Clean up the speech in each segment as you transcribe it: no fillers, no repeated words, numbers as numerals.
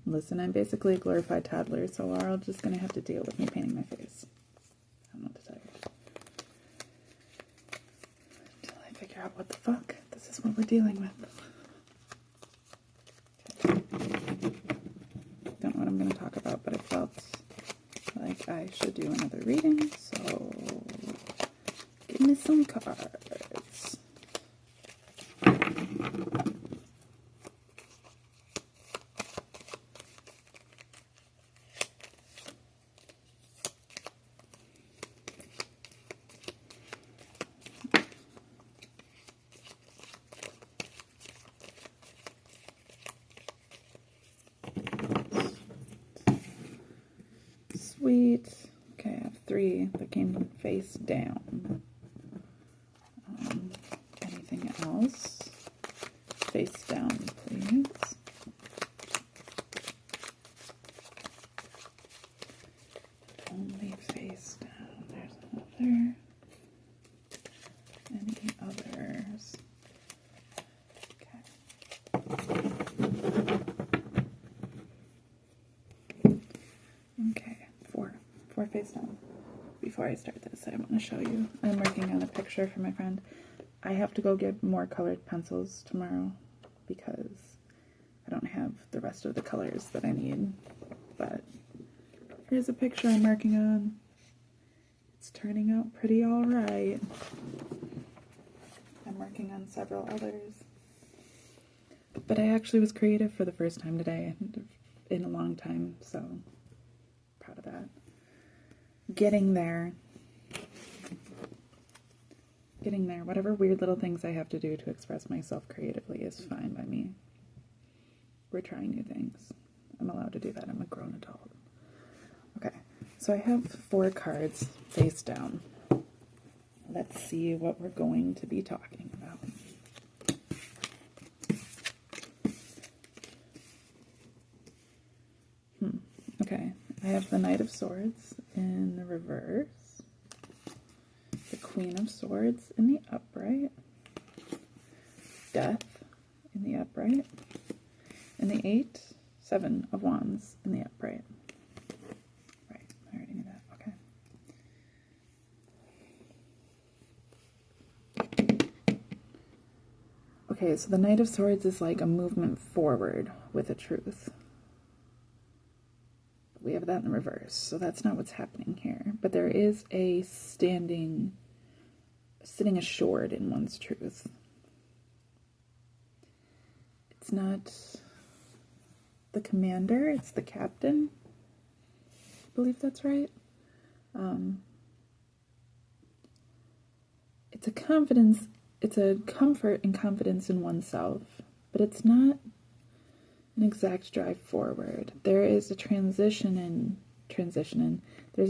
Listen, I'm basically a glorified toddler, so we're all just gonna have to deal with me painting my face. I don't know what to tell you. Until I figure out what the fuck this is what we're dealing with. Don't know what I'm gonna talk about, but I felt like I should do another reading, so give me some cards. Sweet. Okay, I have 3 that came face down. Anything else? Face down, please. Only face down. There's another. Any others? Okay, 4 face down. Before I start this, I want to show you. I'm working on a picture for my friend. I have to go get more colored pencils tomorrow because I don't have the rest of the colors that I need. But here's a picture I'm working on. It's turning out pretty alright. I'm working on several others. But I actually was creative for the first time today in a long time, so proud of that. Getting there. Whatever weird little things I have to do to express myself creatively is fine by me. We're trying new things. I'm allowed to do that. I'm a grown adult. Okay, so I have 4 cards face down. Let's see what we're going to be talking about. Okay, I have the Knight of Swords in the reverse, the Queen of Swords in the upright, Death in the upright, and the 7 of Wands in the upright. Right, I already knew that, okay. Okay, so the Knight of Swords is like a movement forward with a truth. We have that in the reverse, so that's not what's happening here. But there is a sitting assured in one's truth. It's not the commander, it's the captain. I believe that's right. It's a confidence, it's a comfort and confidence in oneself, but it's not an exact drive forward. There is a there's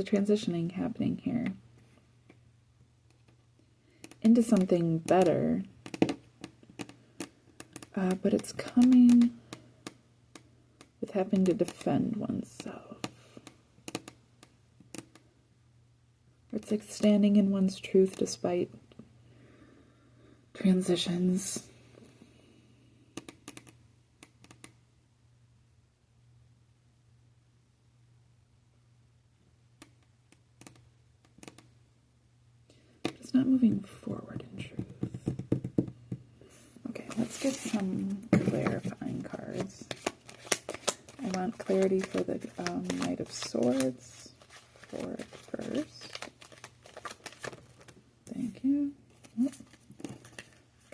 a transitioning happening here into something better, but it's coming with having to defend oneself. It's like standing in one's truth despite transitions. It's not moving forward in truth. Okay, let's get some clarifying cards. I want clarity for the Knight of Swords for it first. Thank you. Oh,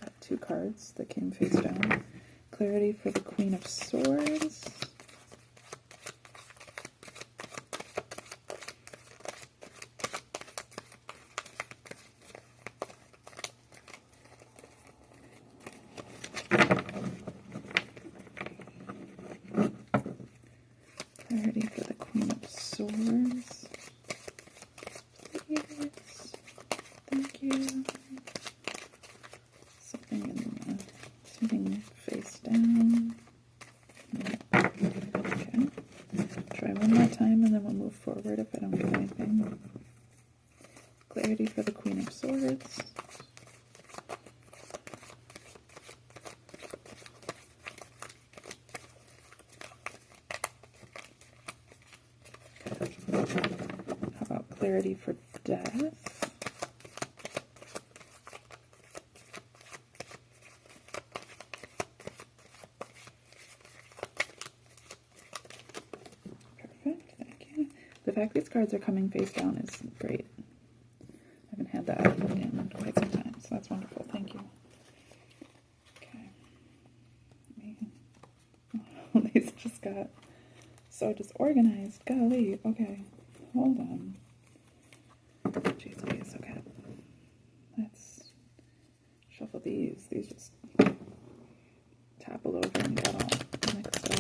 got 2 cards that came face down. Clarity for the Queen of Swords. Clarity for the Queen of Swords. Please. Thank you. Something face down. Okay. Try one more time and then we'll move forward if I don't get anything. Clarity for the Queen of Swords. How about clarity for death? Perfect, thank you. The fact these cards are coming face down is great. I haven't had that in quite some time, so that's wonderful. Thank you. Okay. These just got so disorganized. Golly. Okay. Hold on. Jeez, please. Okay. Let's shuffle these. These just topple over and got all mixed up.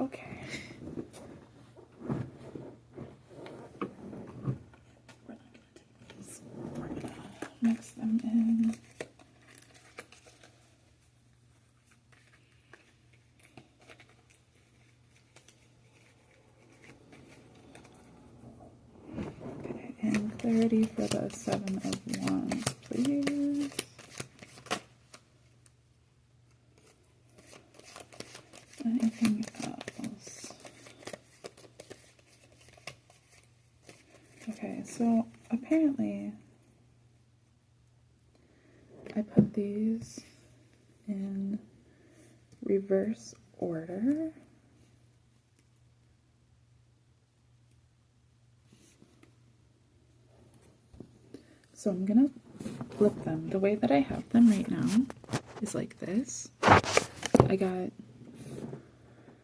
Okay. We're not going to take these. We're going to mix them in. And clarity for the Seven of Wands, please. Anything else? Okay, so apparently I put these in reverse order. So I'm gonna flip them. The way that I have them right now is like this. I got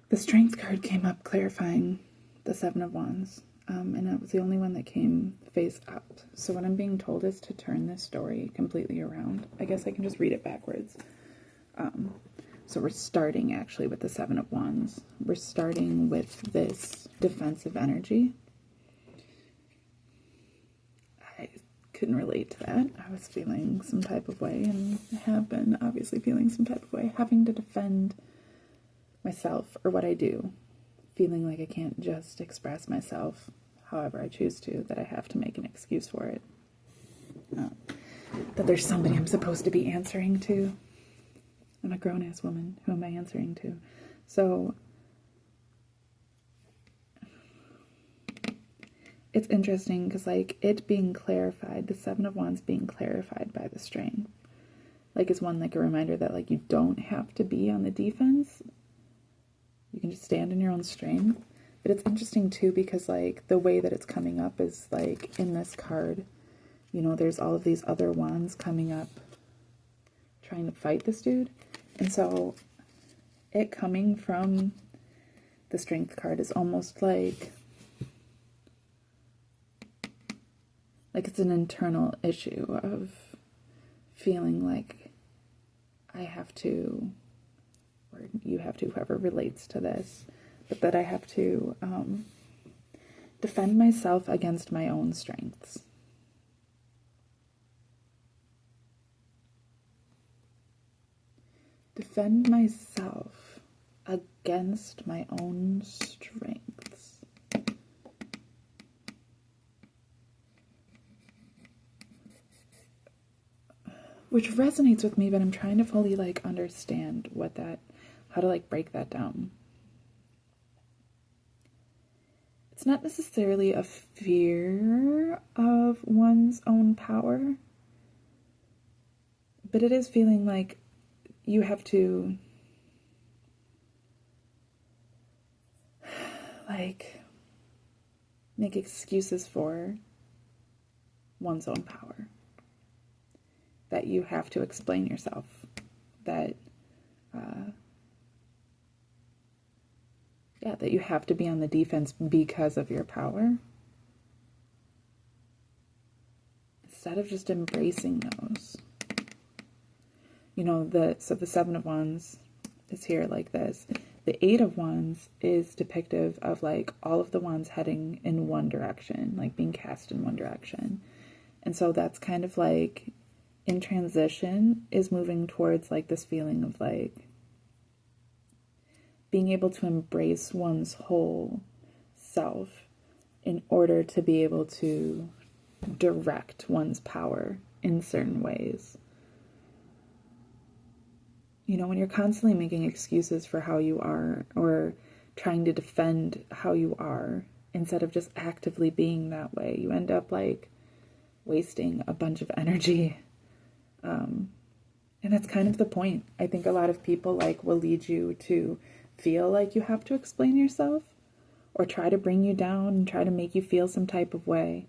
the Strength card came up clarifying the Seven of Wands, and it was the only one that came face up. So what I'm being told is to turn this story completely around. I guess I can just read it backwards. So we're starting actually with the Seven of Wands. We're starting with this defensive energy. I couldn't relate to that. I was feeling some type of way, and have been obviously feeling some type of way, having to defend myself or what I do, feeling like I can't just express myself however I choose to, that I have to make an excuse for it, that there's somebody I'm supposed to be answering to. I'm a grown-ass woman. Who am I answering to? So it's interesting because, like, it being clarified, the Seven of Wands being clarified by the Strength, like, is one, like, a reminder that, like, you don't have to be on the defense. You can just stand in your own strength. But it's interesting, too, because, like, the way that it's coming up is, like, in this card, you know, there's all of these other wands coming up trying to fight this dude. And so it coming from the Strength card is almost like it's an internal issue of feeling like I have to, or you have to, whoever relates to this, but that I have to defend myself against my own strengths. Defend myself against my own strengths. Which resonates with me, but I'm trying to fully, like, understand what that, how to, like, break that down. It's not necessarily a fear of one's own power, but it is feeling like you have to, like, make excuses for one's own power. That you have to explain yourself. That, that you have to be on the defense because of your power. Instead of just embracing those. You know, so the Seven of Wands is here like this. The Eight of Wands is depictive of, like, all of the wands heading in one direction, like being cast in one direction. And so that's kind of like, in transition, is moving towards, like, this feeling of, like, being able to embrace one's whole self in order to be able to direct one's power in certain ways. you know, when you're constantly making excuses for how you are or trying to defend how you are instead of just actively being that way, you end up like wasting a bunch of energy. And that's kind of the point. I think a lot of people like will lead you to feel like you have to explain yourself or try to bring you down and try to make you feel some type of way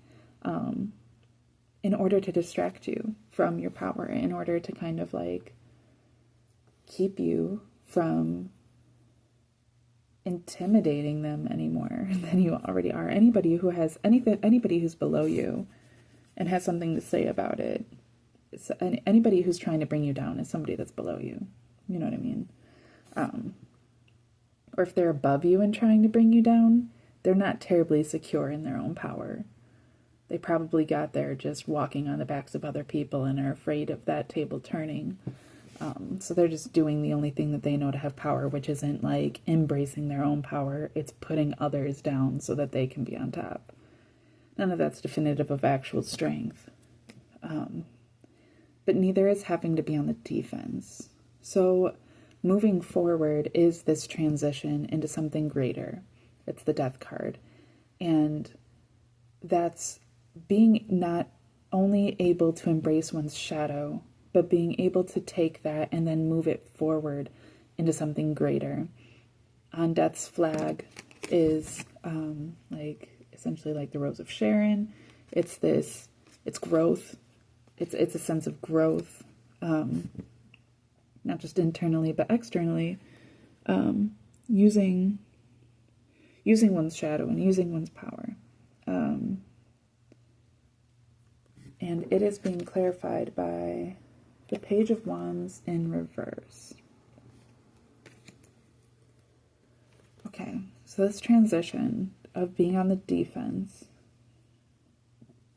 in order to distract you from your power, in order to kind of like keep you from intimidating them any more than you already are. Anybody who has anybody who's below you and has something to say about it, anybody who's trying to bring you down is somebody that's below you. You know what I mean? Or if they're above you and trying to bring you down, they're not terribly secure in their own power. They probably got there just walking on the backs of other people and are afraid of that table turning. So they're just doing the only thing that they know to have power, which isn't like embracing their own power. It's putting others down so that they can be on top. None of that's definitive of actual strength. But neither is having to be on the defense. So moving forward is this transition into something greater. It's the Death card. And that's being not only able to embrace one's shadow, but being able to take that and then move it forward into something greater. On Death's flag is like essentially like the Rose of Sharon. It's growth. It's a sense of growth, not just internally but externally, using one's shadow and using one's power. And it is being clarified by the Page of Wands in reverse. Okay, so this transition of being on the defense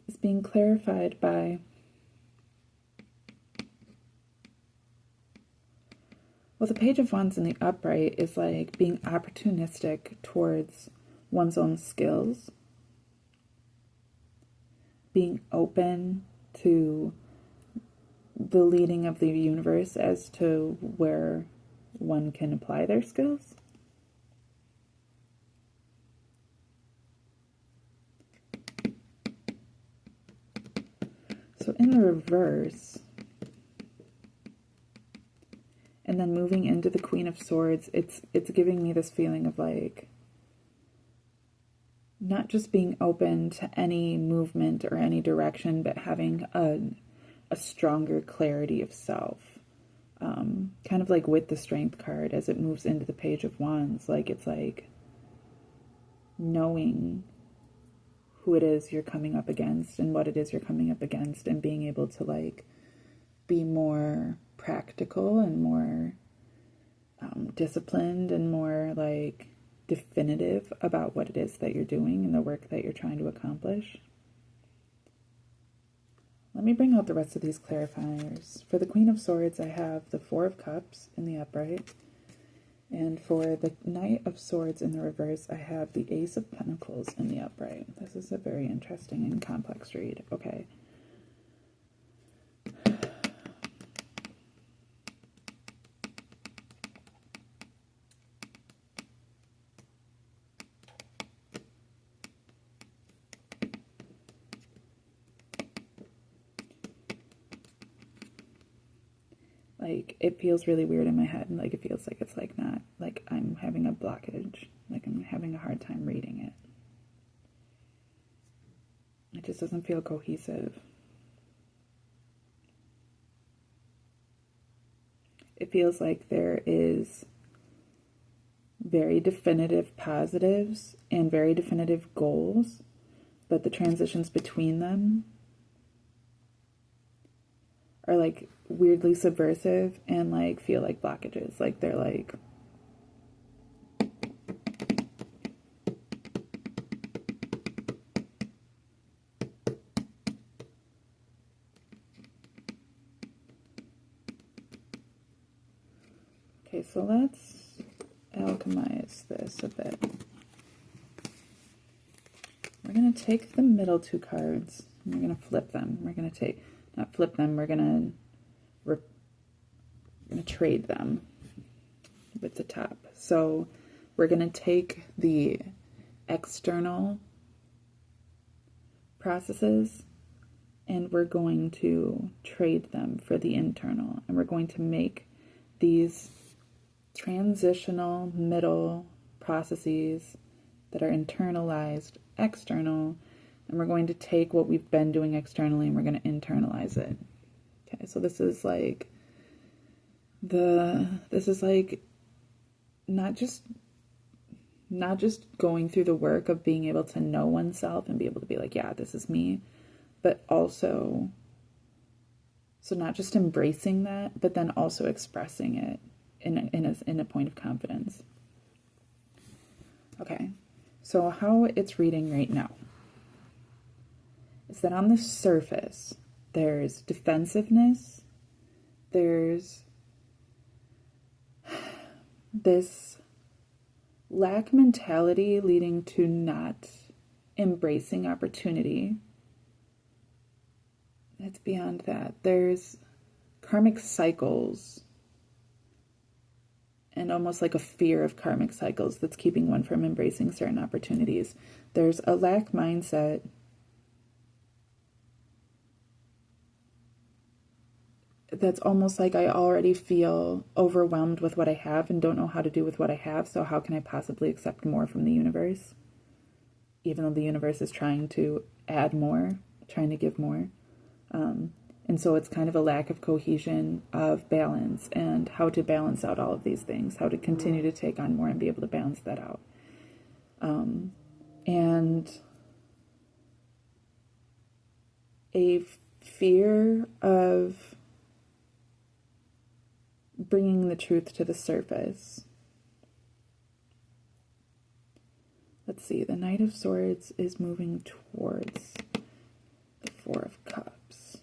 is being clarified by the Page of Wands in the upright is like being opportunistic towards one's own skills, being open to the leading of the universe as to where one can apply their skills. So in the reverse, and then moving into the Queen of Swords, it's giving me this feeling of like not just being open to any movement or any direction, but having a stronger clarity of self. Kind of like with the Strength card as it moves into the Page of Wands, like it's like knowing who it is you're coming up against and what it is you're coming up against, and being able to like be more practical and more disciplined and more like definitive about what it is that you're doing and the work that you're trying to accomplish. Let me bring out the rest of these clarifiers. For the Queen of Swords, I have the Four of Cups in the upright. And for the Knight of Swords in the reverse, I have the Ace of Pentacles in the upright. This is a very interesting and complex read. Okay. Like, it feels really weird in my head, and like it feels like it's like not, like I'm having a blockage, like I'm having a hard time reading it. It just doesn't feel cohesive. It feels like there is very definitive positives and very definitive goals, but the transitions between them are like weirdly subversive and like feel like blockages. Like they're like okay, so let's alchemize this a bit. We're going to take the middle two cards and we're going to flip them. We're going to take, not flip them, we're going to to trade them with the top. So we're going to take the external processes and we're going to trade them for the internal. And we're going to make these transitional middle processes that are internalized external, and we're going to take what we've been doing externally and we're going to internalize it. Okay, so this is like not just going through the work of being able to know oneself and be able to be like, yeah, this is me, but also, so not just embracing that, but then also expressing it in a point of confidence. Okay, so how it's reading right now is that on the surface, there's defensiveness, there's this lack mentality leading to not embracing opportunity. It's beyond that. There's karmic cycles and almost like a fear of karmic cycles that's keeping one from embracing certain opportunities. There's a lack mindset that's almost like I already feel overwhelmed with what I have and don't know how to do with what I have, so how can I possibly accept more from the universe? Even though the universe is trying to add more, trying to give more. And so it's kind of a lack of cohesion, of balance, and how to balance out all of these things, how to continue to take on more and be able to balance that out. And a fear of bringing the truth to the surface. Let's see, the Knight of Swords is moving towards the Four of Cups.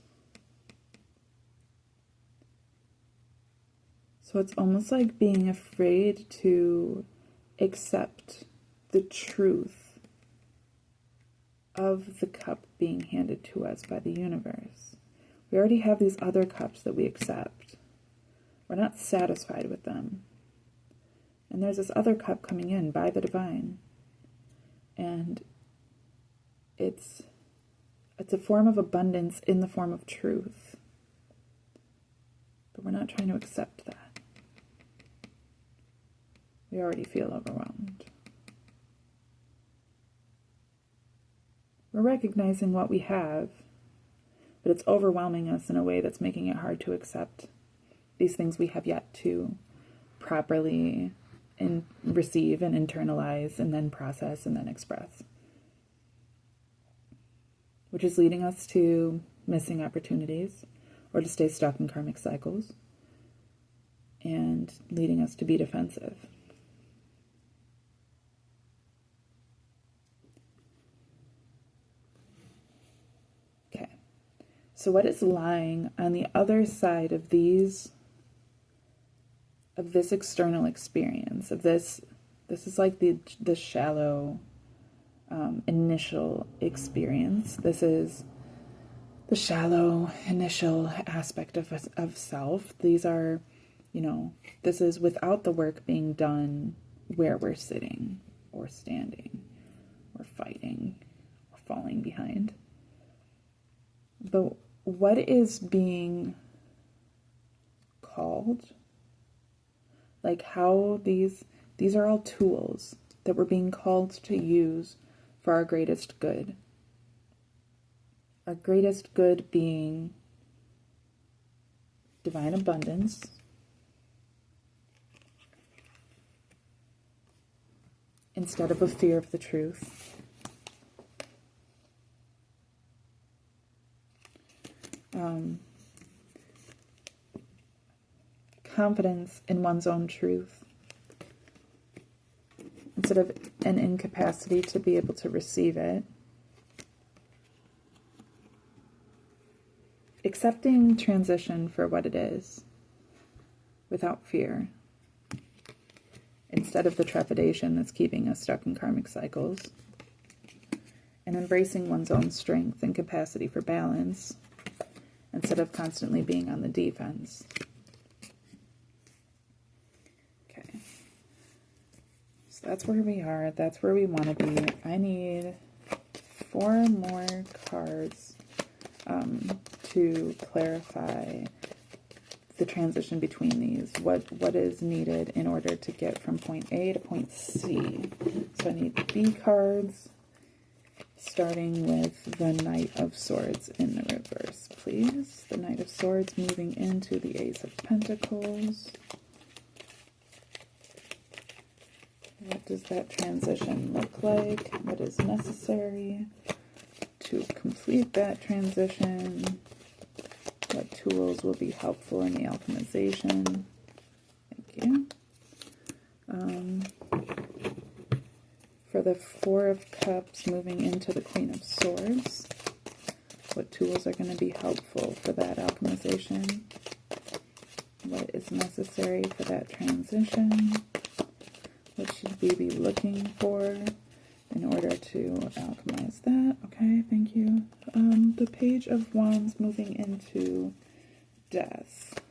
So it's almost like being afraid to accept the truth of the cup being handed to us by the universe. We already have these other cups that we accept. We're not satisfied with them. And there's this other cup coming in by the divine. And it's a form of abundance in the form of truth. But we're not trying to accept that. We already feel overwhelmed. We're recognizing what we have, but it's overwhelming us in a way that's making it hard to accept these things we have yet to properly receive and internalize and then process and then express. Which is leading us to missing opportunities or to stay stuck in karmic cycles and leading us to be defensive. So what is lying on the other side of this external experience, of this is like the shallow initial experience. This is the shallow initial aspect of self. These are, this is without the work being done where we're sitting or standing or fighting or falling behind. But what is being called, like how these are all tools that we're being called to use for our greatest good. Our greatest good being divine abundance, instead of a fear of the truth. Confidence in one's own truth, instead of an incapacity to be able to receive it. Accepting transition for what it is, without fear, instead of the trepidation that's keeping us stuck in karmic cycles. And embracing one's own strength and capacity for balance, instead of constantly being on the defense. So that's where we are. That's where we want to be. I need 4 more cards to clarify the transition between these. What is needed in order to get from point A to point C. So I need B cards, starting with the Knight of Swords in the reverse, please. The Knight of Swords moving into the Ace of Pentacles. What does that transition look like? What is necessary to complete that transition? What tools will be helpful in the alchemization? Thank you. For the Four of Cups moving into the Queen of Swords, what tools are going to be helpful for that alchemization? What is necessary for that transition? What should we be looking for in order to alchemize that? Okay, thank you. The Page of Wands moving into Death.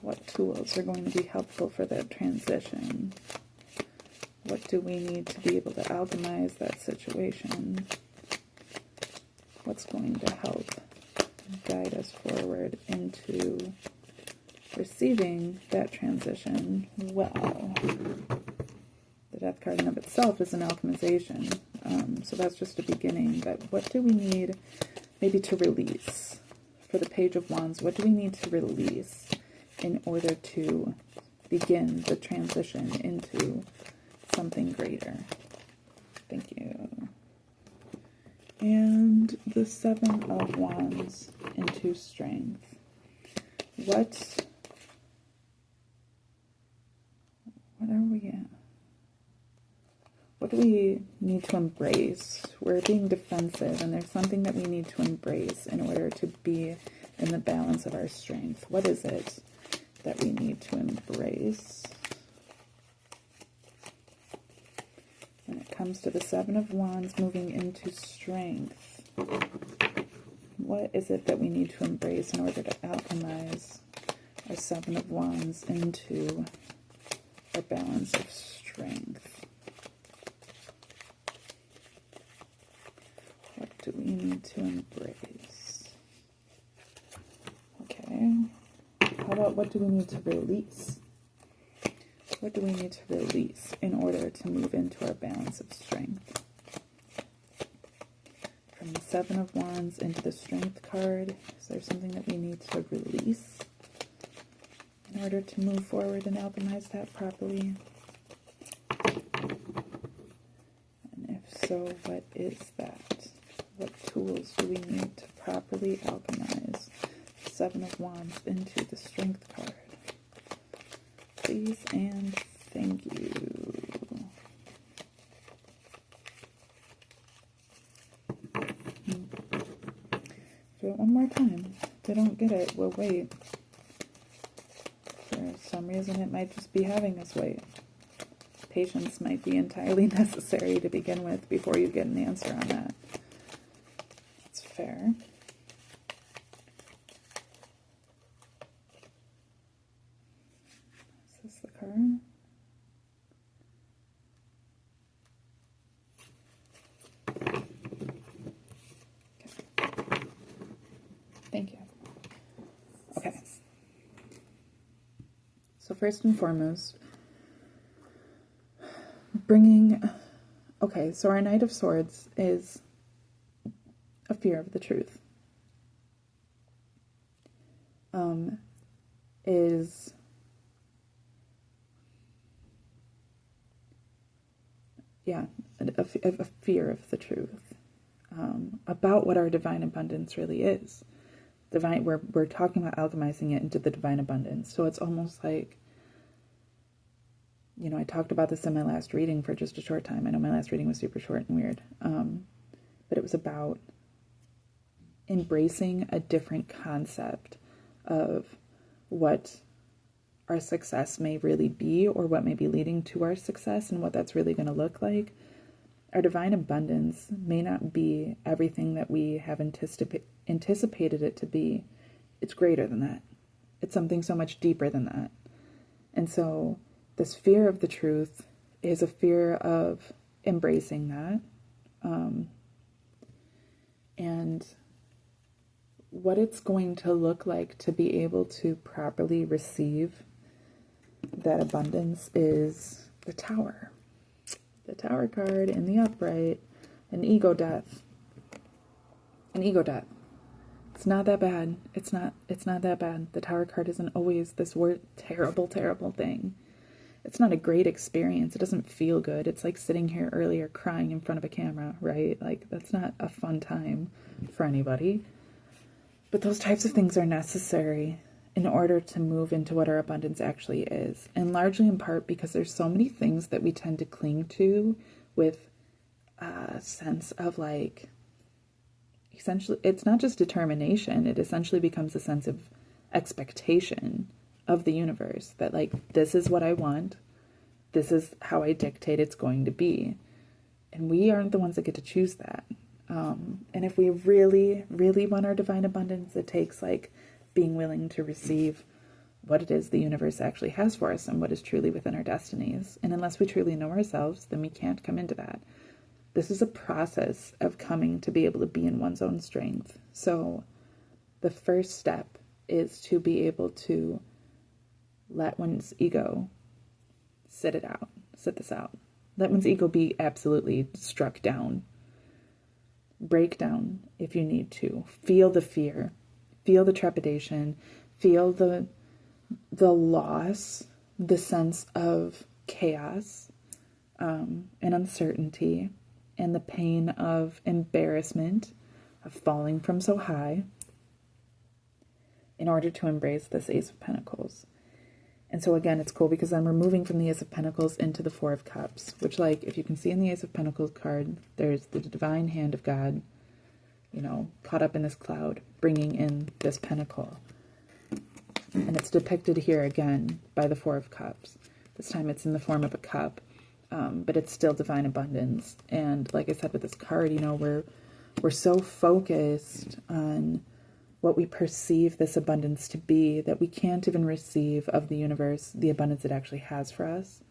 What tools are going to be helpful for that transition? What do we need to be able to alchemize that situation? What's going to help guide us forward into receiving that transition well? The Death card in of itself is an alchemization, so that's just a beginning. But what do we need maybe to release? For the Page of Wands, what do we need to release in order to begin the transition into something greater? Thank you. And the Seven of Wands into Strength. What are we at? What do we need to embrace? We're being defensive, and there's something that we need to embrace in order to be in the balance of our strength. What is it that we need to embrace? When it comes to the Seven of Wands moving into Strength, what is it that we need to embrace in order to alchemize our Seven of Wands into our balance of strength? What do we need to embrace? Okay. How about what do we need to release? What do we need to release in order to move into our balance of strength? From the Seven of Wands into the Strength card, is there something that we need to release in order to move forward and alchemize that properly? And if so, what is that? What tools do we need to properly alchemize the Seven of Wands into the Strength card? Please and thank you. Do it one more time. If they don't get it, we'll wait. For some reason, it might just be having us wait. Patience might be entirely necessary to begin with before you get an answer on that. That's fair. Is this the card? Okay. Thank you. Okay. So first and foremost, okay, so our Knight of Swords is a fear of the truth. Is a fear of the truth about what our divine abundance really is. We're talking about alchemizing it into the divine abundance. So it's almost like, I talked about this in my last reading for just a short time. I know my last reading was super short and weird, but it was about embracing a different concept of what our success may really be, or what may be leading to our success, and what that's really going to look like. Our divine abundance may not be everything that we have anticipated it to be. It's greater than that. It's something so much deeper than that. And so this fear of the truth is a fear of embracing that. And what it's going to look like to be able to properly receive that abundance is the Tower. The Tower card in the upright, an ego death. An ego death. It's not that bad. It's not that bad. The Tower card isn't always this terrible, terrible thing. It's not a great experience. It doesn't feel good. It's like sitting here earlier crying in front of a camera, right? Like, that's not a fun time for anybody. But those types of things are necessary in order to move into what our abundance actually is. And largely in part because there's so many things that we tend to cling to with a sense of like, essentially, it's not just determination. It essentially becomes a sense of expectation of the universe that like, this is what I want. This is how I dictate it's going to be. And we aren't the ones that get to choose that. And if we really, really want our divine abundance, it takes like being willing to receive what it is the universe actually has for us and what is truly within our destinies. And unless we truly know ourselves, then we can't come into that. This is a process of coming to be able to be in one's own strength. So the first step is to be able to let one's ego sit this out. Let one's ego be absolutely struck down. Break down if you need to. Feel the fear. Feel the trepidation. Feel the loss, the sense of chaos and uncertainty, and the pain of embarrassment, of falling from so high, in order to embrace this Ace of Pentacles. And so again, it's cool because then we're moving from the Ace of Pentacles into the Four of Cups, which, like, if you can see in the Ace of Pentacles card, there's the divine hand of God, you know, caught up in this cloud, bringing in this pentacle. And it's depicted here again by the Four of Cups. This time it's in the form of a cup, but it's still divine abundance. And like I said with this card, you know, we're so focused on what we perceive this abundance to be that we can't even receive of the universe the abundance it actually has for us.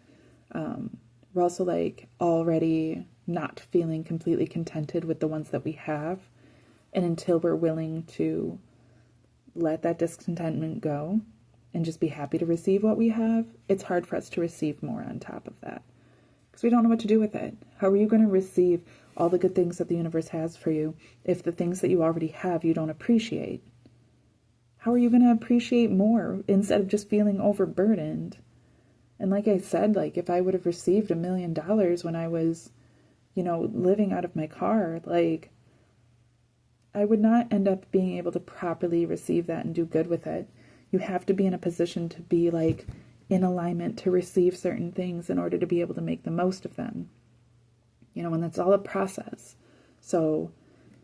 We're also like already not feeling completely contented with the ones that we have. And until we're willing to let that discontentment go and just be happy to receive what we have, it's hard for us to receive more on top of that. Because we don't know what to do with it. How are you going to receive all the good things that the universe has for you if the things that you already have you don't appreciate? How are you going to appreciate more instead of just feeling overburdened? And like I said, like if I would have received $1 million when I was, you know, living out of my car, like I would not end up being able to properly receive that and do good with it. You have to be in a position to be like in alignment to receive certain things in order to be able to make the most of them. You know, and that's all a process. So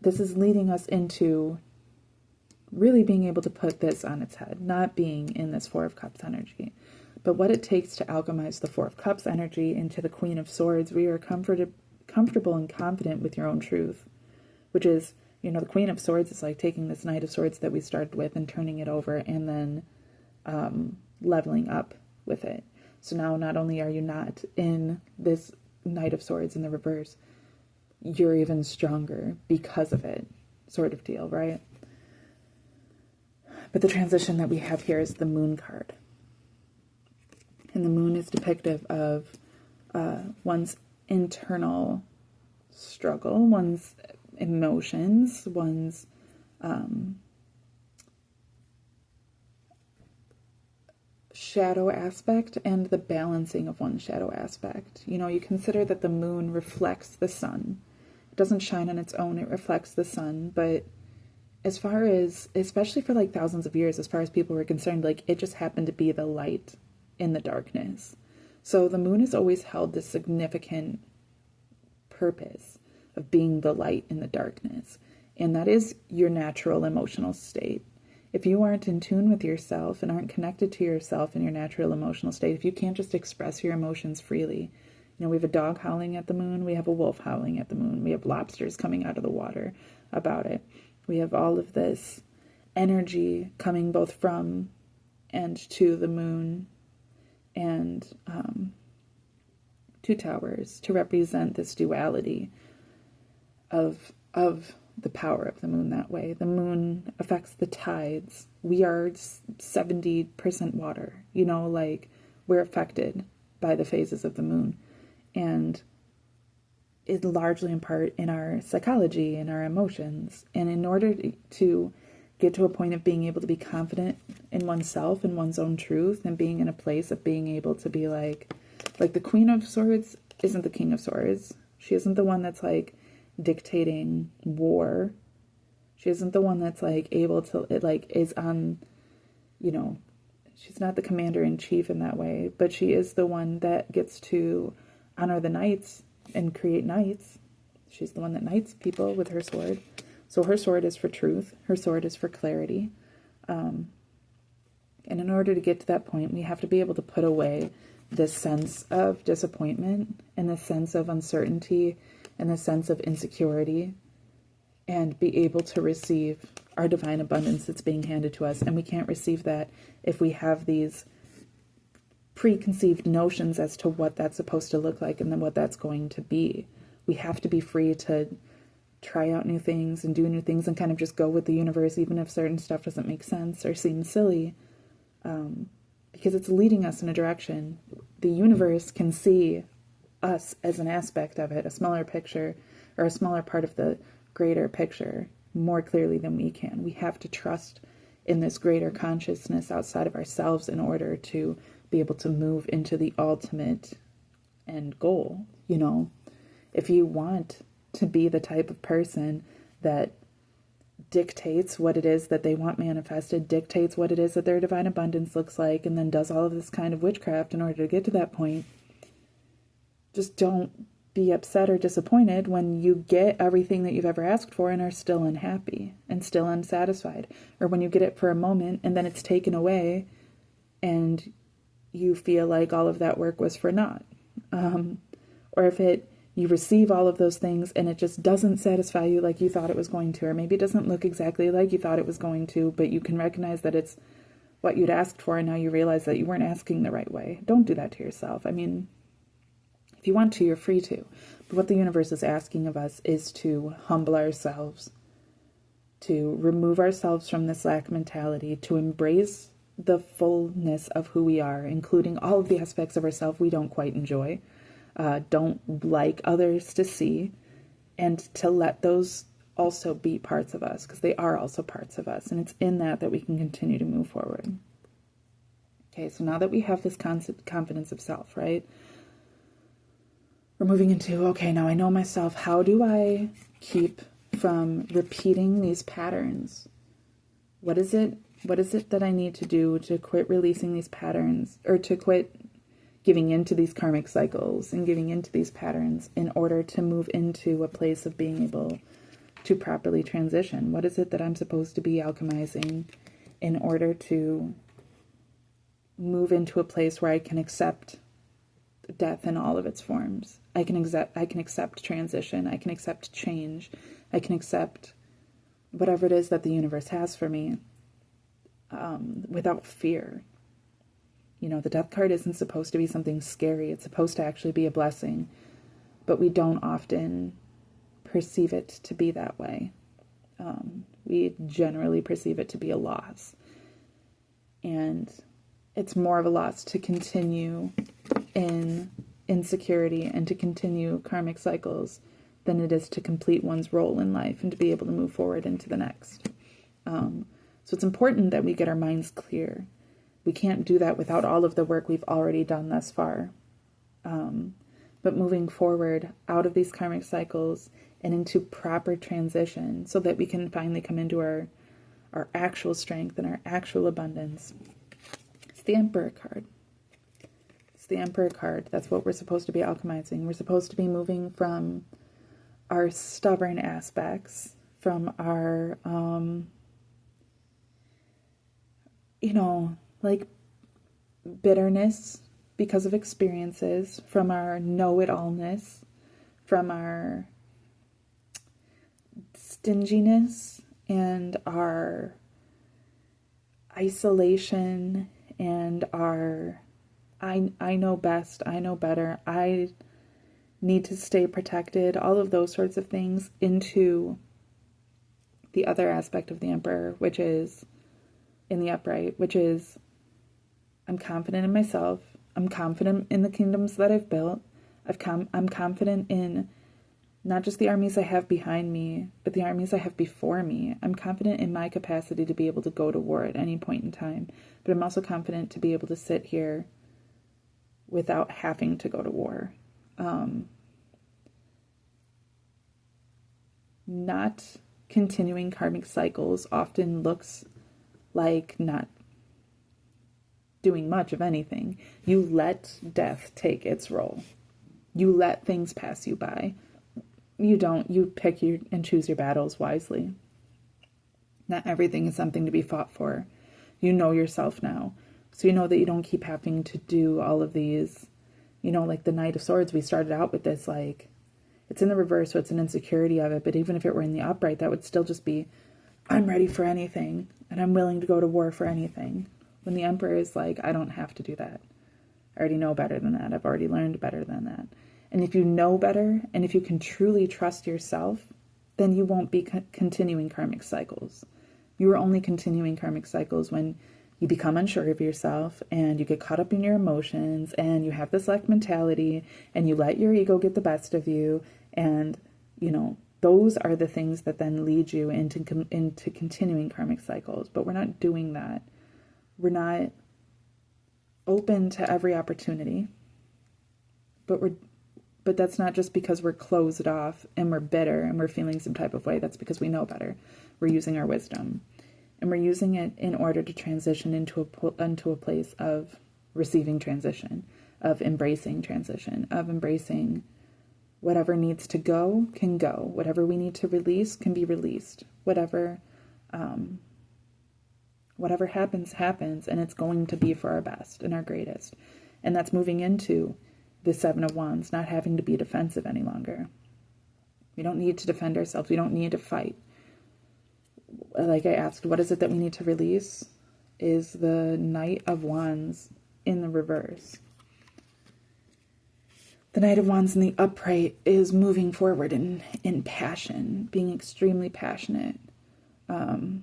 this is leading us into really being able to put this on its head, not being in this Four of Cups energy, but what it takes to alchemize the Four of Cups energy into the Queen of Swords, where you're comfortable and confident with your own truth, which is, you know, the Queen of Swords is like taking this Knight of Swords that we started with and turning it over and then leveling up with it. So now not only are you not in this Knight of Swords in the reverse, you're even stronger because of it, sort of deal, right? But the transition that we have here is the Moon card. And the Moon is depictive of one's internal struggle, one's emotions, one's shadow aspect, and the balancing of one's shadow aspect. You know, you consider that the moon reflects the sun. It doesn't shine on its own, it reflects the sun, but as far as, especially for like thousands of years, as far as people were concerned, like it just happened to be the light in the darkness. So the moon has always held this significant purpose of being the light in the darkness. And that is your natural emotional state. If you aren't in tune with yourself and aren't connected to yourself in your natural emotional state, if you can't just express your emotions freely, you know, we have a dog howling at the moon, we have a wolf howling at the moon, we have lobsters coming out of the water about it. We have all of this energy coming both from and to the moon. and 2 towers to represent this duality of the power of the moon that way. The moon affects the tides. We are 70% water, you know, like we're affected by the phases of the moon. And it's largely in part in our psychology and our emotions. And in order to get to a point of being able to be confident in oneself and one's own truth and being in a place of being able to be like the Queen of Swords isn't the King of Swords. She isn't the one that's like dictating war. She isn't the one that's like able to, it like is on, you know, she's not the commander-in-chief in that way, but she is the one that gets to honor the knights and create knights. She's the one that knights people with her sword. So her sword is for truth. Her sword is for clarity. And in order to get to that point, we have to be able to put away this sense of disappointment and this sense of uncertainty and the sense of insecurity and be able to receive our divine abundance that's being handed to us. And we can't receive that if we have these preconceived notions as to what that's supposed to look like and then what that's going to be. We have to be free to try out new things and do new things and kind of just go with the universe, even if certain stuff doesn't make sense or seems silly, because it's leading us in a direction. The universe can see us as an aspect of it, a smaller picture or a smaller part of the greater picture more clearly than we can. We have to trust in this greater consciousness outside of ourselves in order to be able to move into the ultimate end goal. You know, if you want to be the type of person that dictates what it is that they want manifested, dictates what it is that their divine abundance looks like, and then does all of this kind of witchcraft in order to get to that point, just don't be upset or disappointed when you get everything that you've ever asked for and are still unhappy and still unsatisfied, or when you get it for a moment and then it's taken away and you feel like all of that work was for naught. Or if you receive all of those things and it just doesn't satisfy you like you thought it was going to, or maybe it doesn't look exactly like you thought it was going to, but you can recognize that it's what you'd asked for and now you realize that you weren't asking the right way. Don't do that to yourself. I mean, if you want to, you're free to. But what the universe is asking of us is to humble ourselves, to remove ourselves from this lack mentality, to embrace the fullness of who we are, including all of the aspects of ourselves we don't quite enjoy, don't like others to see, and to let those also be parts of us, because they are also parts of us, and it's in that we can continue to move forward. Okay, so now that we have this confidence of self, right, we're moving into, okay, now I know myself. How do I keep from repeating these patterns? What is it that I need to do to quit releasing these patterns, or to quit giving into these karmic cycles and giving into these patterns in order to move into a place of being able to properly transition? What is it that I'm supposed to be alchemizing in order to move into a place where I can accept death in all of its forms? I can accept transition. I can accept change. I can accept whatever it is that the universe has for me without fear. You know, the death card isn't supposed to be something scary. It's supposed to actually be a blessing, but we don't often perceive it to be that way. We generally perceive it to be a loss. And it's more of a loss to continue in insecurity and to continue karmic cycles than it is to complete one's role in life and to be able to move forward into the next. So it's important that we get our minds clear. We can't do that without all of the work we've already done thus far. But moving forward out of these karmic cycles and into proper transition so that we can finally come into our actual strength and our actual abundance. It's the Emperor card. It's the Emperor card. That's what we're supposed to be alchemizing. We're supposed to be moving from our stubborn aspects, from our, like bitterness because of experiences, from our know-it-allness, from our stinginess and our isolation and our I know best. I know better. I need to stay protected. All of those sorts of things into the other aspect of the Emperor, which is in the upright, which is I'm confident in myself. I'm confident in the kingdoms that I've built. I'm confident in not just the armies I have behind me, but the armies I have before me. I'm confident in my capacity to be able to go to war at any point in time, but I'm also confident to be able to sit here without having to go to war. Not continuing karmic cycles often looks like not doing much of anything. You let death take its role. You let things pass you by. You pick and choose your battles wisely. Not everything is something to be fought for. You know yourself now. So you know that you don't keep having to do all of these, like the Knight of Swords, we started out with this, like, it's in the reverse, so it's an insecurity of it, but even if it were in the upright, that would still just be, I'm ready for anything, and I'm willing to go to war for anything. When the Emperor is like, I don't have to do that. I already know better than that. I've already learned better than that. And if you know better, and if you can truly trust yourself, then you won't be continuing karmic cycles. You are only continuing karmic cycles when you become unsure of yourself and you get caught up in your emotions and you have this lack mentality and you let your ego get the best of you. And, those are the things that then lead you into continuing karmic cycles. But we're not doing that. We're not open to every opportunity. But that's not just because we're closed off and we're bitter and we're feeling some type of way. That's because we know better. We're using our wisdom. And we're using it in order to transition into a place of receiving transition, of embracing transition, of embracing whatever needs to go can go. Whatever we need to release can be released. Whatever happens, happens, and it's going to be for our best and our greatest. And that's moving into the Seven of Wands, not having to be defensive any longer. We don't need to defend ourselves. We don't need to fight. Like I asked, what is it that we need to release? Is the Knight of Wands in the reverse. The Knight of Wands in the upright is moving forward in passion, being extremely passionate. It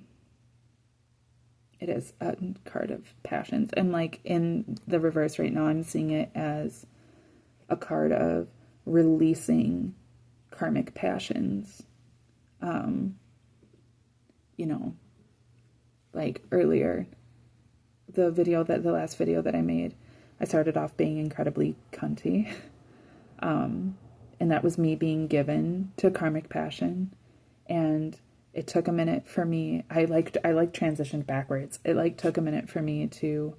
is a card of passions. And like in the reverse right now, I'm seeing it as a card of releasing karmic passions. Like earlier, the last video that I made, I started off being incredibly cunty. And that was me being given to karmic passion. And it took a minute for me. I transitioned backwards. It took a minute for me to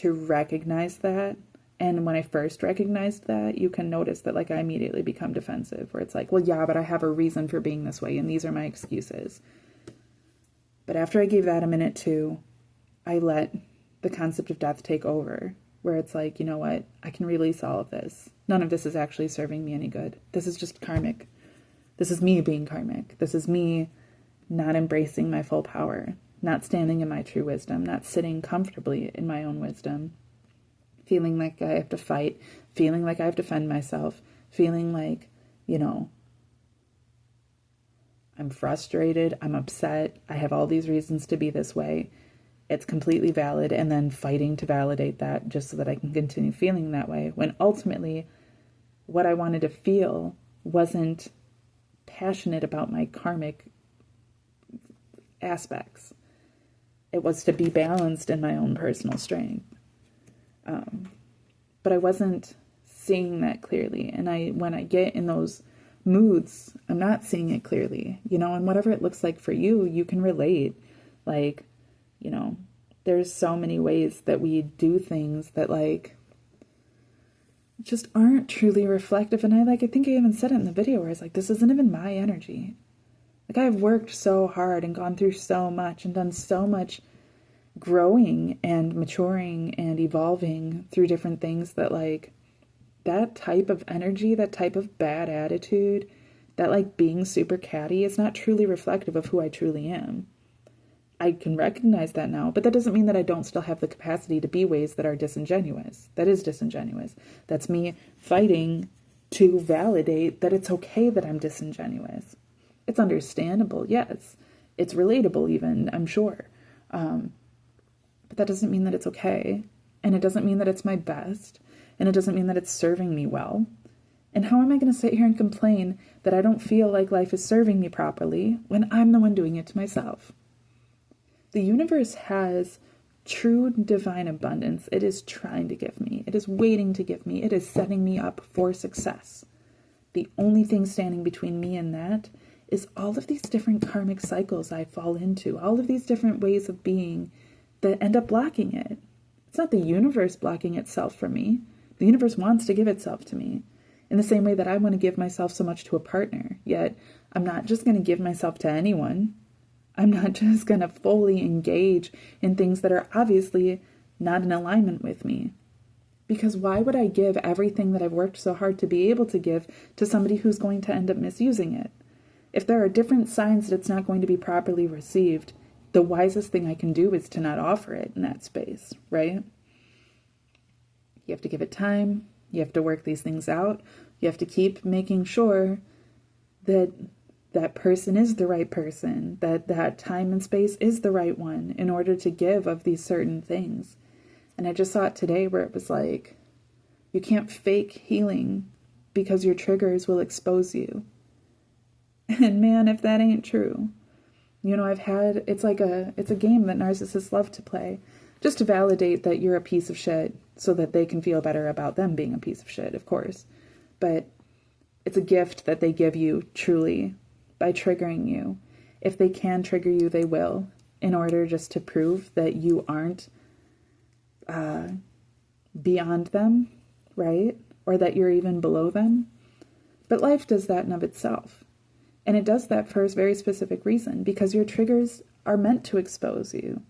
recognize that. And when I first recognized that, you can notice that I immediately become defensive, where it's like, well, yeah, but I have a reason for being this way, and these are my excuses. But after I gave that a minute too, I let the concept of death take over, where it's like, you know what, I can release all of this. None of this is actually serving me any good. This is just karmic. This is me being karmic. This is me not embracing my full power, not standing in my true wisdom, not sitting comfortably in my own wisdom. Feeling like I have to fight, feeling like I have to defend myself, feeling like, I'm frustrated, I'm upset, I have all these reasons to be this way. It's completely valid, and then fighting to validate that just so that I can continue feeling that way, when ultimately what I wanted to feel wasn't passionate about my karmic aspects. It was to be balanced in my own personal strength. But I wasn't seeing that clearly. And when I get in those moods, I'm not seeing it clearly, and whatever it looks like for you, you can relate. There's so many ways that we do things that just aren't truly reflective. And I think I even said it in the video where I was like, this isn't even my energy. I've worked so hard and gone through so much and done so much growing and maturing and evolving through different things that that type of energy, that type of bad attitude, that being super catty is not truly reflective of who I truly am. I can recognize that now, but that doesn't mean that I don't still have the capacity to be ways that are disingenuous. That is disingenuous. That's me fighting to validate that it's okay that I'm disingenuous. It's understandable, yes. It's relatable even, I'm sure. But that doesn't mean that it's okay. And it doesn't mean that it's my best. And it doesn't mean that it's serving me well. And how am I going to sit here and complain that I don't feel like life is serving me properly when I'm the one doing it to myself? The universe has true divine abundance. It is trying to give me. It is waiting to give me. It is setting me up for success. The only thing standing between me and that is all of these different karmic cycles I fall into, all of these different ways of being that end up blocking it. It's not the universe blocking itself from me. The universe wants to give itself to me in the same way that I want to give myself so much to a partner. Yet I'm not just going to give myself to anyone. I'm not just going to fully engage in things that are obviously not in alignment with me. Because why would I give everything that I've worked so hard to be able to give to somebody who's going to end up misusing it? If there are different signs that it's not going to be properly received, the wisest thing I can do is to not offer it in that space, right? You have to give it time. You have to work these things out. You have to keep making sure that that person is the right person, that that time and space is the right one in order to give of these certain things. And I just saw it today where it was like, you can't fake healing because your triggers will expose you. And man, if that ain't true, you know, it's a game that narcissists love to play just to validate that you're a piece of shit so that they can feel better about them being a piece of shit, of course. But it's a gift that they give you truly by triggering you. If they can trigger you, they will, in order just to prove that you aren't beyond them, right? Or that you're even below them. But life does that in of itself. And it does that for a very specific reason, because your triggers are meant to expose you.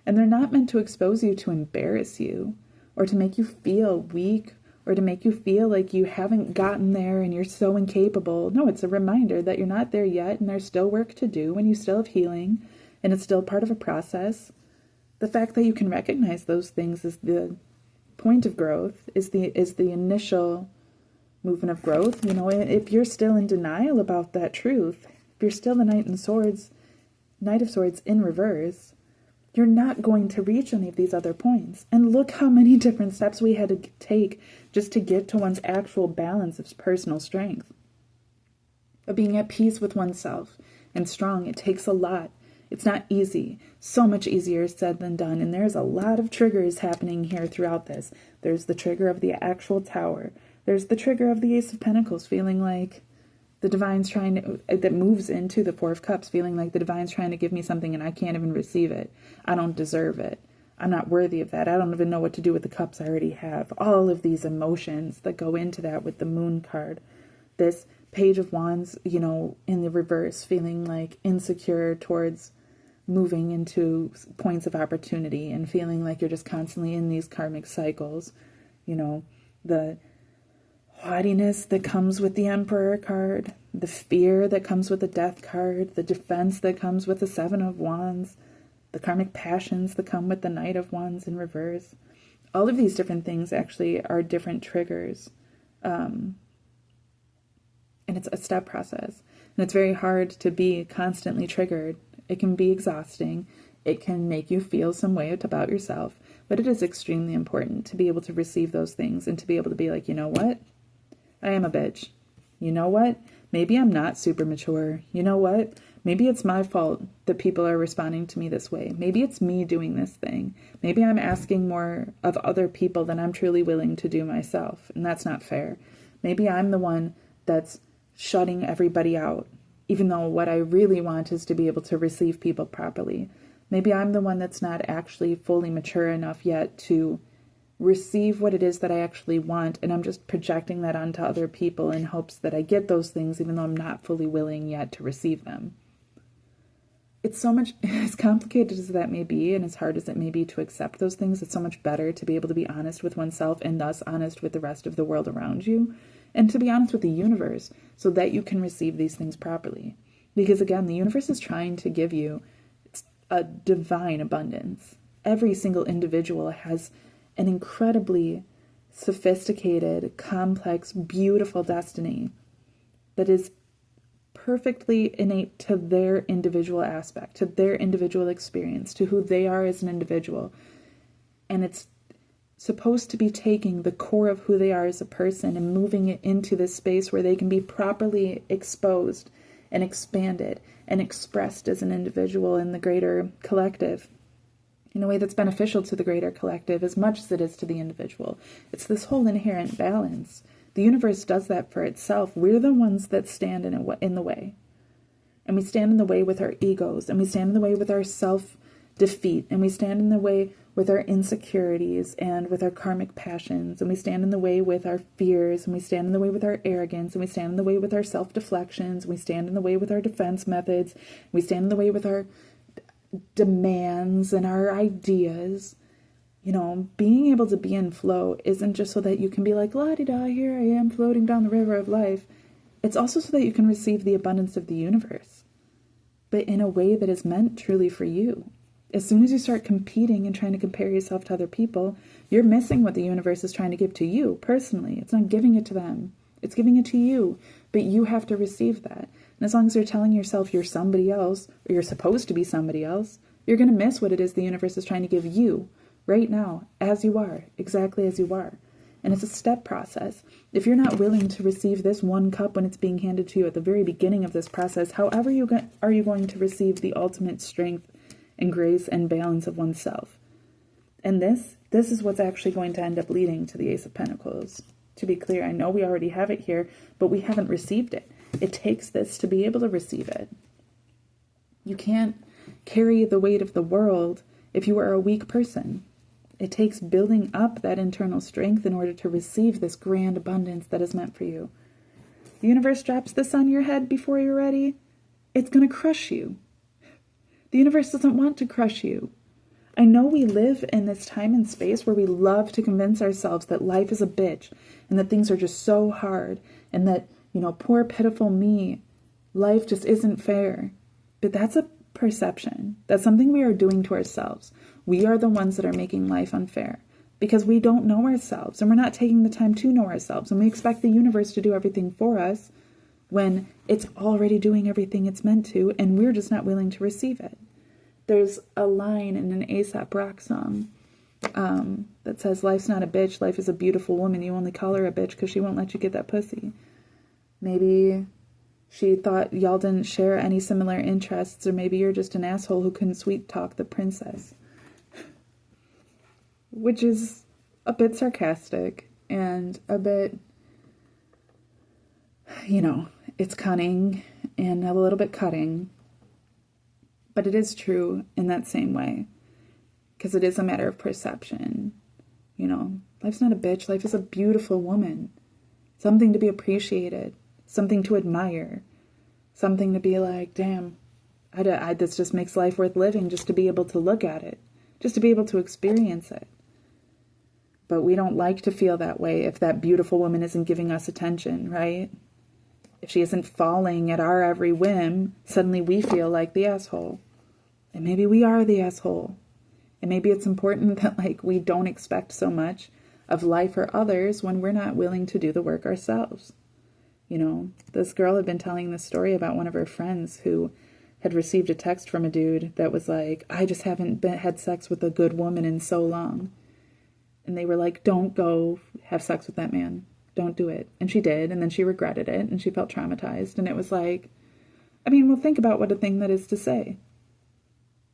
And they're not meant to expose you to embarrass you or to make you feel weak or to make you feel like you haven't gotten there and you're so incapable. No, it's a reminder that you're not there yet and there's still work to do and you still have healing and it's still part of a process. The fact that you can recognize those things is the point of growth, is the initial movement of growth. You know, if you're still in denial about that truth, if you're still the Knight of Swords in reverse, you're not going to reach any of these other points. And look how many different steps we had to take just to get to one's actual balance of personal strength. Of being at peace with oneself and strong, it takes a lot. It's not easy. So much easier said than done. And there's a lot of triggers happening here throughout this. There's the trigger of the actual Tower. There's the trigger of the Ace of Pentacles, feeling like the Divine's that moves into the Four of Cups, feeling like the Divine's trying to give me something and I can't even receive it. I don't deserve it. I'm not worthy of that. I don't even know what to do with the cups I already have. All of these emotions that go into that with the Moon card. This Page of Wands, you know, in the reverse, feeling like insecure towards moving into points of opportunity and feeling like you're just constantly in these karmic cycles. You know, the haughtiness that comes with the Emperor card, the fear that comes with the Death card, the defense that comes with the Seven of Wands, the karmic passions that come with the Knight of Wands in reverse. All of these different things actually are different triggers. And it's a step process. And it's very hard to be constantly triggered. It can be exhausting. It can make you feel some way about yourself. But it is extremely important to be able to receive those things and to be able to be like, you know what? I am a bitch. You know what? Maybe I'm not super mature. You know what? Maybe it's my fault that people are responding to me this way. Maybe it's me doing this thing. Maybe I'm asking more of other people than I'm truly willing to do myself, and that's not fair. Maybe I'm the one that's shutting everybody out, even though what I really want is to be able to receive people properly. Maybe I'm the one that's not actually fully mature enough yet to receive what it is that I actually want, and I'm just projecting that onto other people in hopes that I get those things even though I'm not fully willing yet to receive them. It's so much, as complicated as that may be, and as hard as it may be to accept those things, it's so much better to be able to be honest with oneself and thus honest with the rest of the world around you, and to be honest with the universe so that you can receive these things properly. Because again, the universe is trying to give you a divine abundance. Every single individual has an incredibly sophisticated, complex, beautiful destiny that is perfectly innate to their individual aspect, to their individual experience, to who they are as an individual. And it's supposed to be taking the core of who they are as a person and moving it into this space where they can be properly exposed and expanded and expressed as an individual in the greater collective, in a way that's beneficial to the greater collective as much as it is to the individual. It's this whole inherent balance. The universe does that for itself. We're the ones that stand in the way. And we stand in the way with our egos, and we stand in the way with our self-defeat, and we stand in the way with our insecurities and with our karmic passions, and we stand in the way with our fears, and we stand in the way with our arrogance, and we stand in the way with our self-deflections, and we stand in the way with our defense methods, and we stand in the way with our demands and our ideas. You know, being able to be in flow isn't just so that you can be like, la-di-da, here I am floating down the river of life. It's also so that you can receive the abundance of the universe, but in a way that is meant truly for you. As soon as you start competing and trying to compare yourself to other people, you're missing what the universe is trying to give to you personally. It's not giving it to them. It's giving it to you, but you have to receive that. And as long as you're telling yourself you're somebody else, or you're supposed to be somebody else, you're going to miss what it is the universe is trying to give you right now, as you are, exactly as you are. And it's a step process. If you're not willing to receive this one cup when it's being handed to you at the very beginning of this process, however are you going to receive the ultimate strength and grace and balance of oneself? And this is what's actually going to end up leading to the Ace of Pentacles. To be clear, I know we already have it here, but we haven't received it. It takes this to be able to receive it. You can't carry the weight of the world if you are a weak person. It takes building up that internal strength in order to receive this grand abundance that is meant for you. The universe drops this on your head before you're ready, it's going to crush you. The universe doesn't want to crush you. I know we live in this time and space where we love to convince ourselves that life is a bitch and that things are just so hard and that, poor pitiful me, life just isn't fair. But that's a perception. That's something we are doing to ourselves. We are the ones that are making life unfair because we don't know ourselves and we're not taking the time to know ourselves, and we expect the universe to do everything for us when it's already doing everything it's meant to, and we're just not willing to receive it. There's a line in an A$AP Rock song that says, life's not a bitch, life is a beautiful woman. You only call her a bitch because she won't let you get that pussy. Maybe she thought y'all didn't share any similar interests, or maybe you're just an asshole who couldn't sweet talk the princess. Which is a bit sarcastic and a bit, it's cunning and a little bit cutting. But it is true in that same way, because it is a matter of perception. Life's not a bitch. Life is a beautiful woman. Something to be appreciated. Something to admire. Something to be like, damn, this just makes life worth living, just to be able to look at it. Just to be able to experience it. But we don't like to feel that way if that beautiful woman isn't giving us attention, right? If she isn't falling at our every whim, suddenly we feel like the asshole. And maybe we are the asshole. And maybe it's important that we don't expect so much of life or others when we're not willing to do the work ourselves. This girl had been telling this story about one of her friends who had received a text from a dude that was like, I just haven't had sex with a good woman in so long. And they were like, don't go have sex with that man. Don't do it. And she did, and then she regretted it, and she felt traumatized. And it was like, think about what a thing that is to say.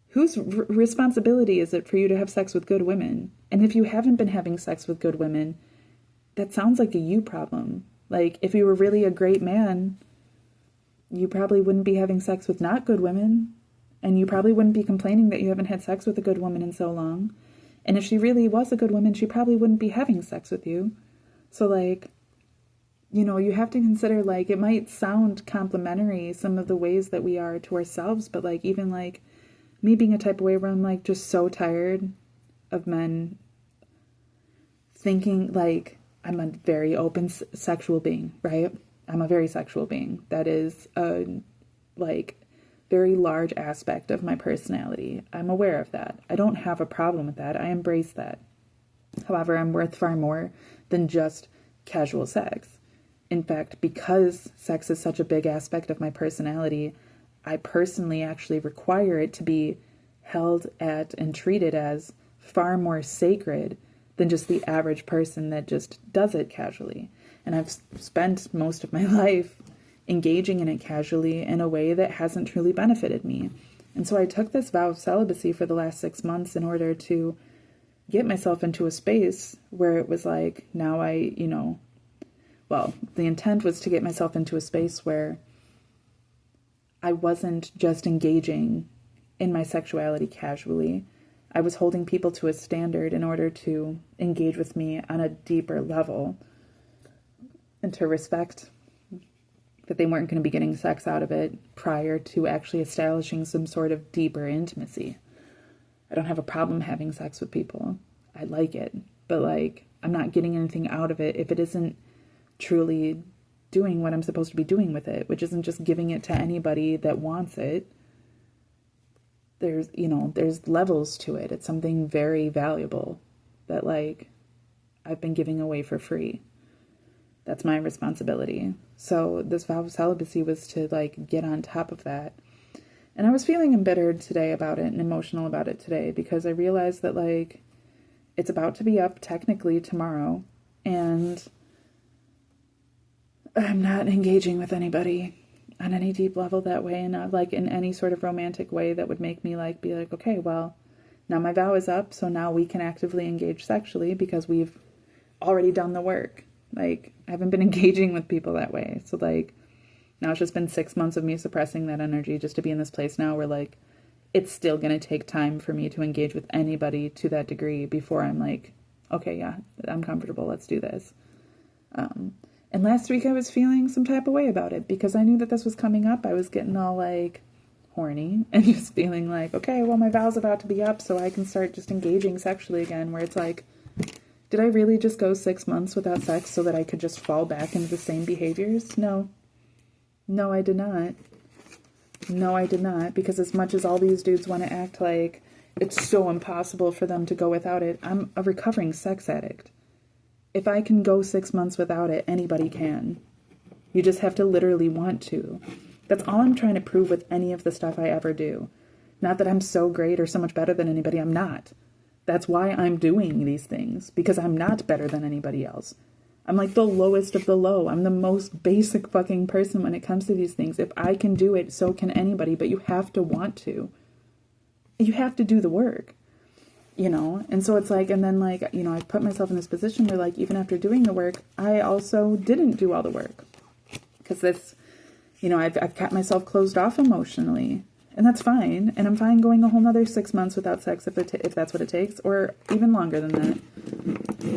Whose responsibility is it for you to have sex with good women? And if you haven't been having sex with good women, that sounds like a you problem. If you were really a great man, you probably wouldn't be having sex with not good women. And you probably wouldn't be complaining that you haven't had sex with a good woman in so long. And if she really was a good woman, she probably wouldn't be having sex with you. So, you have to consider, it might sound complimentary, some of the ways that we are to ourselves, but, even, me being a type of way where I'm, just so tired of men thinking, I'm a very open sexual being, right? I'm a very sexual being that is, very large aspect of my personality. I'm aware of that. I don't have a problem with that. I embrace that. However, I'm worth far more than just casual sex. In fact, because sex is such a big aspect of my personality, I personally actually require it to be held at and treated as far more sacred than just the average person that just does it casually. And I've spent most of my life engaging in it casually in a way that hasn't truly benefited me. And so I took this vow of celibacy for the last 6 months in order to get myself into a space where it was like, now well, the intent was to get myself into a space where I wasn't just engaging in my sexuality casually. I was holding people to a standard in order to engage with me on a deeper level and to respect that they weren't going to be getting sex out of it prior to actually establishing some sort of deeper intimacy. I don't have a problem having sex with people. I like it. But, like, I'm not getting anything out of it if it isn't truly doing what I'm supposed to be doing with it, which isn't just giving it to anybody that wants it. There's levels to it. It's something very valuable that, like, I've been giving away for free. That's my responsibility. So this vow of celibacy was to, like, get on top of that. And I was feeling embittered today about it and emotional about it today because I realized that, like, it's about to be up technically tomorrow and I'm not engaging with anybody on any deep level that way, and not, like, in any sort of romantic way that would make me, like, be like, okay, well, now my vow is up, so now we can actively engage sexually because we've already done the work. Like, I haven't been engaging with people that way. So, like, now it's just been 6 months of me suppressing that energy just to be in this place now where, like, it's still going to take time for me to engage with anybody to that degree before I'm like, okay, yeah, I'm comfortable. Let's do this. And last week I was feeling some type of way about it because I knew that this was coming up. I was getting all, like, horny and just feeling like, okay, well, my vow's about to be up so I can start just engaging sexually again, where it's like, did I really just go 6 months without sex so that I could just fall back into the same behaviors? No. No, I did not. No, I did not. Because as much as all these dudes want to act like it's so impossible for them to go without it, I'm a recovering sex addict. If I can go 6 months without it, anybody can. You just have to literally want to. That's all I'm trying to prove with any of the stuff I ever do. Not that I'm so great or so much better than anybody. I'm not. That's why I'm doing these things, because I'm not better than anybody else. I'm like the lowest of the low. I'm the most basic fucking person when it comes to these things. If I can do it, so can anybody, but you have to want to. You have to do the work, And so it's like, and then, like, I put myself in this position where, like, even after doing the work, I also didn't do all the work. Because this, I've kept myself closed off emotionally. And that's fine. And I'm fine going a whole nother 6 months without sex if that's what it takes, or even longer than that.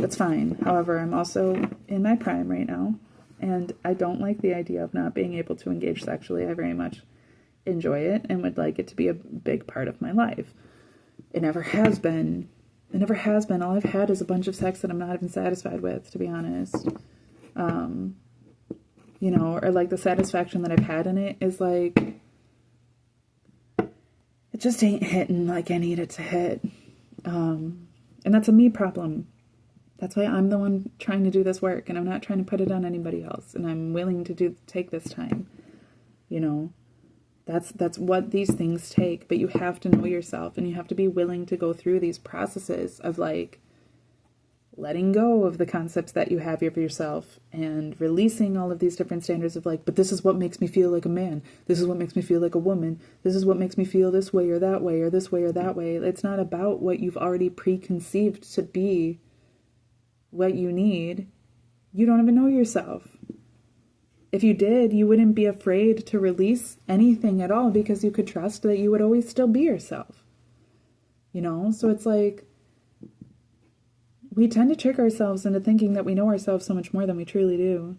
That's fine. However, I'm also in my prime right now, and I don't like the idea of not being able to engage sexually. I very much enjoy it and would like it to be a big part of my life. It never has been. It never has been. All I've had is a bunch of sex that I'm not even satisfied with, to be honest. Or like the satisfaction that I've had in it is like, it just ain't hitting like I need it to hit. And that's a me problem. That's why I'm the one trying to do this work, and I'm not trying to put it on anybody else. And I'm willing to take this time. That's what these things take. But you have to know yourself, and you have to be willing to go through these processes of, like, letting go of the concepts that you have of yourself and releasing all of these different standards of, like, but this is what makes me feel like a man. This is what makes me feel like a woman. This is what makes me feel this way or that way or this way or that way. It's not about what you've already preconceived to be what you need. You don't even know yourself. If you did, you wouldn't be afraid to release anything at all because you could trust that you would always still be yourself. So it's like, we tend to trick ourselves into thinking that we know ourselves so much more than we truly do.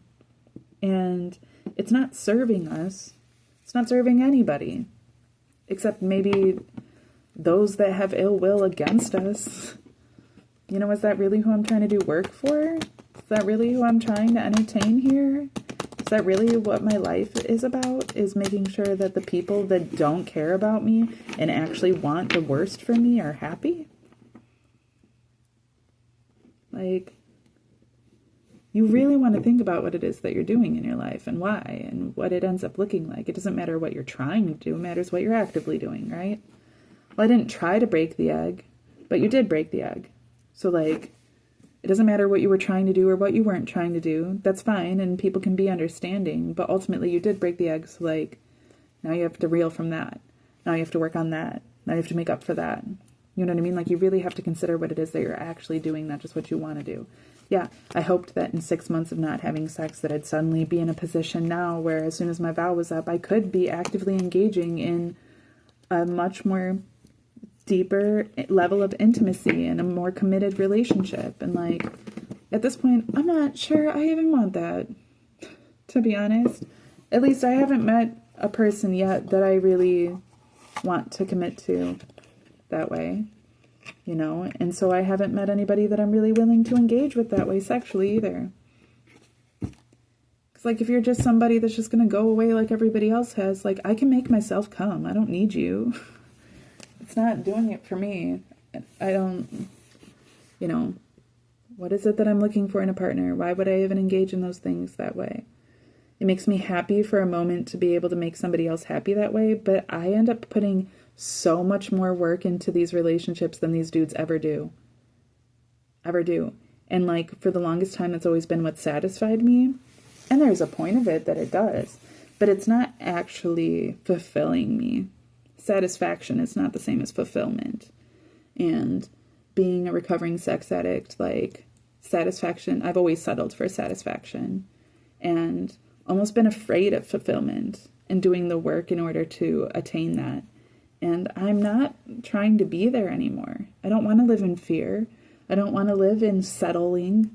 And it's not serving us. It's not serving anybody. Except maybe those that have ill will against us. Is that really who I'm trying to do work for? Is that really who I'm trying to entertain here? Is that really what my life is about? Is making sure that the people that don't care about me and actually want the worst for me are happy? Like, you really want to think about what it is that you're doing in your life and why and what it ends up looking like. It doesn't matter what you're trying to do. It matters what you're actively doing, right? Well, I didn't try to break the egg, but you did break the egg. So, like, it doesn't matter what you were trying to do or what you weren't trying to do. That's fine, and people can be understanding. But ultimately, you did break the egg, so, like, now you have to reel from that. Now you have to work on that. Now you have to make up for that. You know what I mean? Like, you really have to consider what it is that you're actually doing, not just what you want to do. Yeah, I hoped that in 6 months of not having sex that I'd suddenly be in a position now where as soon as my vow was up, I could be actively engaging in a much more deeper level of intimacy and a more committed relationship. And, like, at this point, I'm not sure I even want that, to be honest. At least I haven't met a person yet that I really want to commit to that way. You know, and so I haven't met anybody that I'm really willing to engage with that way sexually either. Because, like, if you're just somebody that's just going to go away like everybody else has, like, I can make myself come. I don't need you. It's not doing it for me. I don't, you know, what is it that I'm looking for in a partner? Why would I even engage in those things that way? It makes me happy for a moment to be able to make somebody else happy that way, but I end up putting so much more work into these relationships than these dudes ever do. Ever do. And, like, for the longest time, that's always been what satisfied me. And there's a point of it that it does. But it's not actually fulfilling me. Satisfaction is not the same as fulfillment. And being a recovering sex addict, like, satisfaction, I've always settled for satisfaction. And almost been afraid of fulfillment and doing the work in order to attain that. And I'm not trying to be there anymore. I don't want to live in fear. I don't want to live in settling.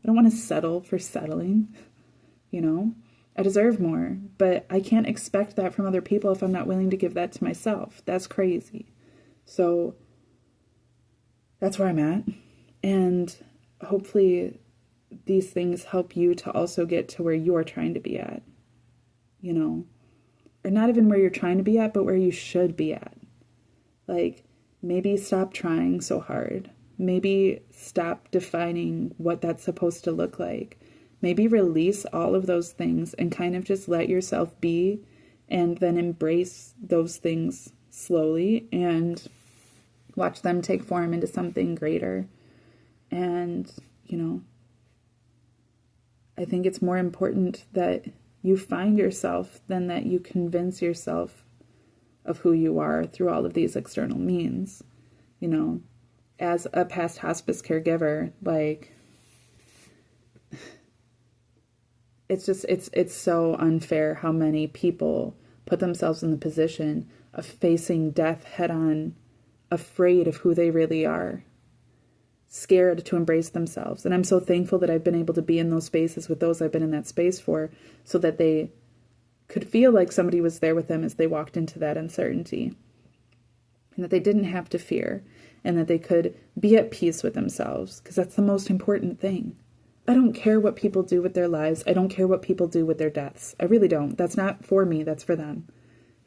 I don't want to settle for settling. You know, I deserve more, but I can't expect that from other people if I'm not willing to give that to myself. That's crazy. So that's where I'm at. And hopefully these things help you to also get to where you're trying to be at, you know. Or not even where you're trying to be at, but where you should be at. Like, maybe stop trying so hard. Maybe stop defining what that's supposed to look like. Maybe release all of those things and kind of just let yourself be and then embrace those things slowly and watch them take form into something greater. And, you know, I think it's more important that you find yourself than that you convince yourself of who you are through all of these external means. You know, as a past hospice caregiver, like, it's so unfair how many people put themselves in the position of facing death head on, afraid of who they really are, scared to embrace themselves. And I'm so thankful that I've been able to be in those spaces with those I've been in that space for, so that they could feel like somebody was there with them as they walked into that uncertainty, and that they didn't have to fear, and that they could be at peace with themselves, because that's the most important thing. I don't care what people do with their lives. I don't care what people do with their deaths. I really don't. That's not for me. That's for them.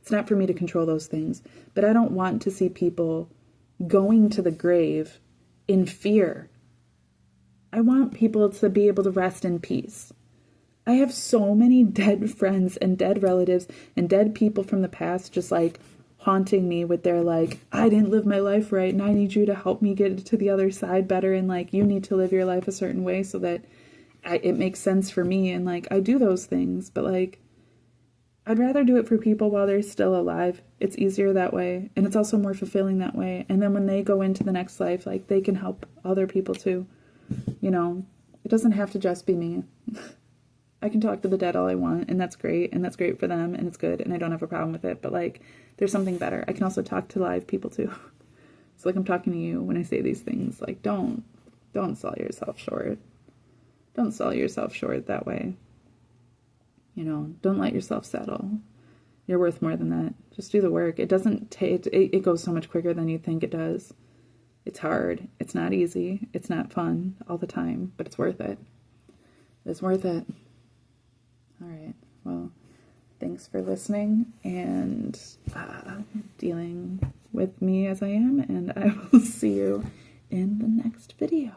It's not for me to control those things. But I don't want to see people going to the grave in fear. I want people to be able to rest in peace. I have so many dead friends and dead relatives and dead people from the past just, like, haunting me with their, like, I didn't live my life right and I need you to help me get to the other side better, and, like, you need to live your life a certain way so that it makes sense for me. And, like, I do those things, but, like, I'd rather do it for people while they're still alive. It's easier that way, and it's also more fulfilling that way. And then when they go into the next life, like, they can help other people too. You know, it doesn't have to just be me. I can talk to the dead all I want, and that's great for them, and it's good, and I don't have a problem with it, but, like, there's something better. I can also talk to live people too. It's like I'm talking to you when I say these things. Like, don't sell yourself short. Don't sell yourself short that way. You know, don't let yourself settle. You're worth more than that. Just do the work. It doesn't take, it goes so much quicker than you think it does. It's hard. It's not easy. It's not fun all the time, but it's worth it. It's worth it. All right. Well, thanks for listening and dealing with me as I am, and I will see you in the next video.